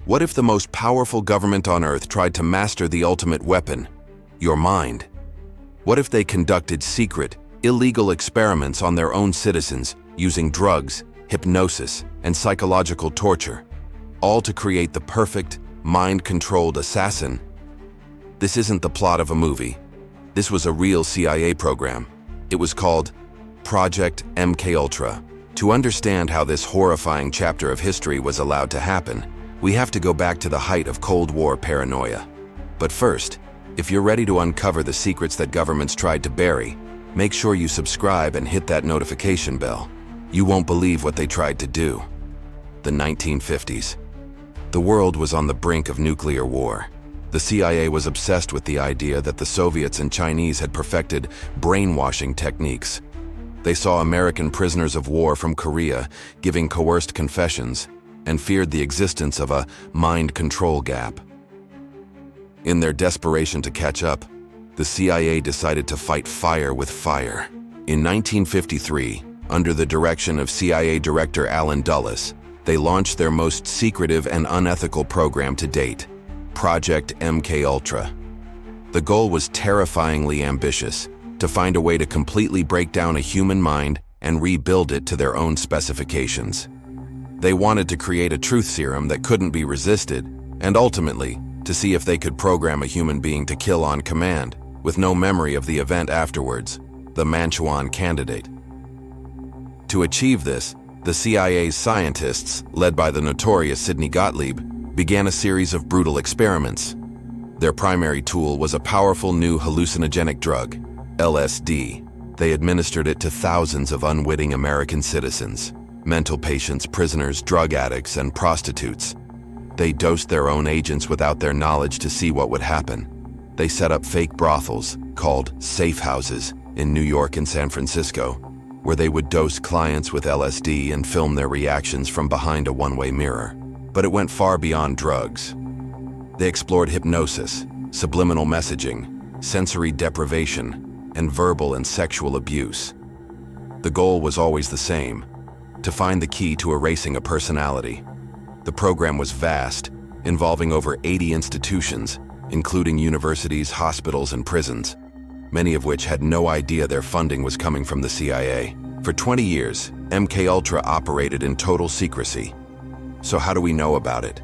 What if the most powerful government on Earth tried to master the ultimate weapon, your mind? What if they conducted secret, illegal experiments on their own citizens using drugs, hypnosis, and psychological torture, all to create the perfect, mind-controlled assassin? This isn't the plot of a movie. This was a real CIA program. It was called Project MKUltra. To understand how this horrifying chapter of history was allowed to happen, we have to go back to the height of Cold War paranoia. But first, if you're ready to uncover the secrets that governments tried to bury, make sure you subscribe and hit that notification bell. You won't believe what they tried to do. The 1950s. The world was on the brink of nuclear war. The CIA was obsessed with the idea that the Soviets and Chinese had perfected brainwashing techniques. They saw American prisoners of war from Korea giving coerced confessions and feared the existence of a mind control gap. In their desperation to catch up, the CIA decided to fight fire with fire. In 1953, under the direction of CIA Director Allen Dulles, they launched their most secretive and unethical program to date, Project MKUltra. The goal was terrifyingly ambitious, to find a way to completely break down a human mind and rebuild it to their own specifications. They wanted to create a truth serum that couldn't be resisted, and ultimately, to see if they could program a human being to kill on command, with no memory of the event afterwards, the Manchuan candidate. To achieve this, the CIA's scientists, led by the notorious Sidney Gottlieb, began a series of brutal experiments. Their primary tool was a powerful new hallucinogenic drug, LSD. They administered it to thousands of unwitting American citizens, mental patients, prisoners, drug addicts, and prostitutes. They dosed their own agents without their knowledge to see what would happen. They set up fake brothels, called safe houses, in New York and San Francisco, where they would dose clients with LSD and film their reactions from behind a one-way mirror. But it went far beyond drugs. They explored hypnosis, subliminal messaging, sensory deprivation, and verbal and sexual abuse. The goal was always the same: to find the key to erasing a personality. The program was vast, involving over 80 institutions, including universities, hospitals, and prisons, many of which had no idea their funding was coming from the CIA. For 20 years, MKUltra operated in total secrecy. So how do we know about it?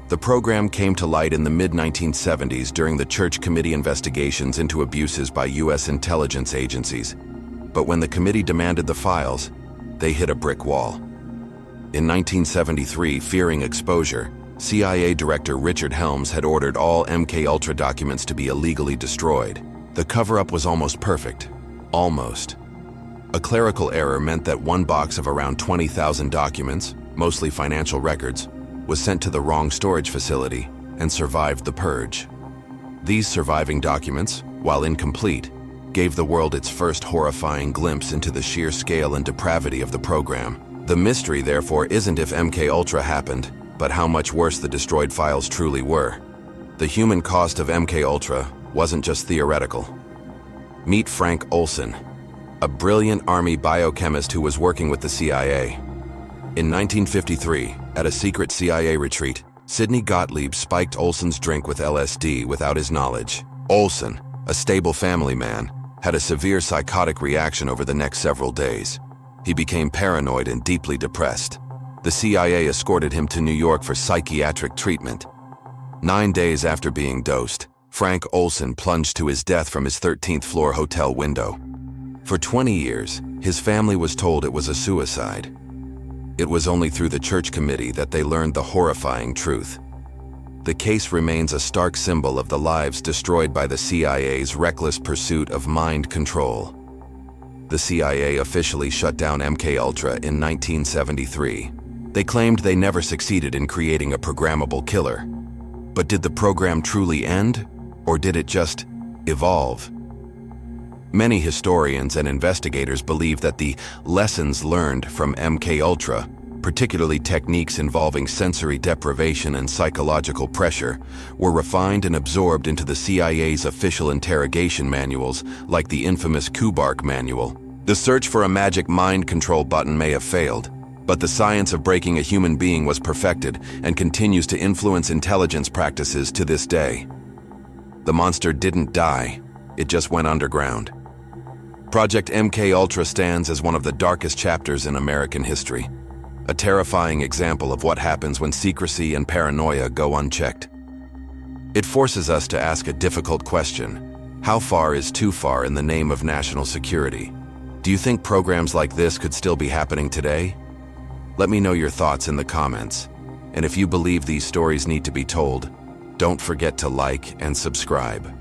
The program came to light in the mid-1970s during the Church Committee investigations into abuses by U.S. intelligence agencies. But when the committee demanded the files, they hit a brick wall. In 1973, fearing exposure, CIA Director Richard Helms had ordered all MKUltra documents to be illegally destroyed. The cover-up was almost perfect. Almost. A clerical error meant that one box of around 20,000 documents, mostly financial records, was sent to the wrong storage facility and survived the purge. These surviving documents, while incomplete, gave the world its first horrifying glimpse into the sheer scale and depravity of the program. The mystery, therefore, isn't if MKUltra happened, but how much worse the destroyed files truly were. The human cost of MKUltra wasn't just theoretical. Meet Frank Olson, a brilliant Army biochemist who was working with the CIA. In 1953, at a secret CIA retreat, Sidney Gottlieb spiked Olson's drink with LSD without his knowledge. Olson, a stable family man, had a severe psychotic reaction over the next several days. He became paranoid and deeply depressed. The CIA escorted him to New York for psychiatric treatment. 9 days after being dosed, Frank Olson plunged to his death from his 13th floor hotel window. For 20 years, his family was told it was a suicide. It was only through the Church Committee that they learned the horrifying truth. The case remains a stark symbol of the lives destroyed by the CIA's reckless pursuit of mind control. The CIA officially shut down MKUltra in 1973. They claimed they never succeeded in creating a programmable killer. But did the program truly end, or did it just evolve? Many historians and investigators believe that the lessons learned from MKUltra, particularly techniques involving sensory deprivation and psychological pressure, were refined and absorbed into the CIA's official interrogation manuals, like the infamous Kubark manual. The search for a magic mind control button may have failed, But the science of breaking a human being was perfected and continues to influence intelligence practices to this day. The monster didn't die, it just went underground. Project MKUltra stands as one of the darkest chapters in American history, a terrifying example of what happens when secrecy and paranoia go unchecked. It forces us to ask a difficult question: how far is too far in the name of national security? Do you think programs like this could still be happening today? Let me know your thoughts in the comments. And if you believe these stories need to be told, don't forget to like and subscribe.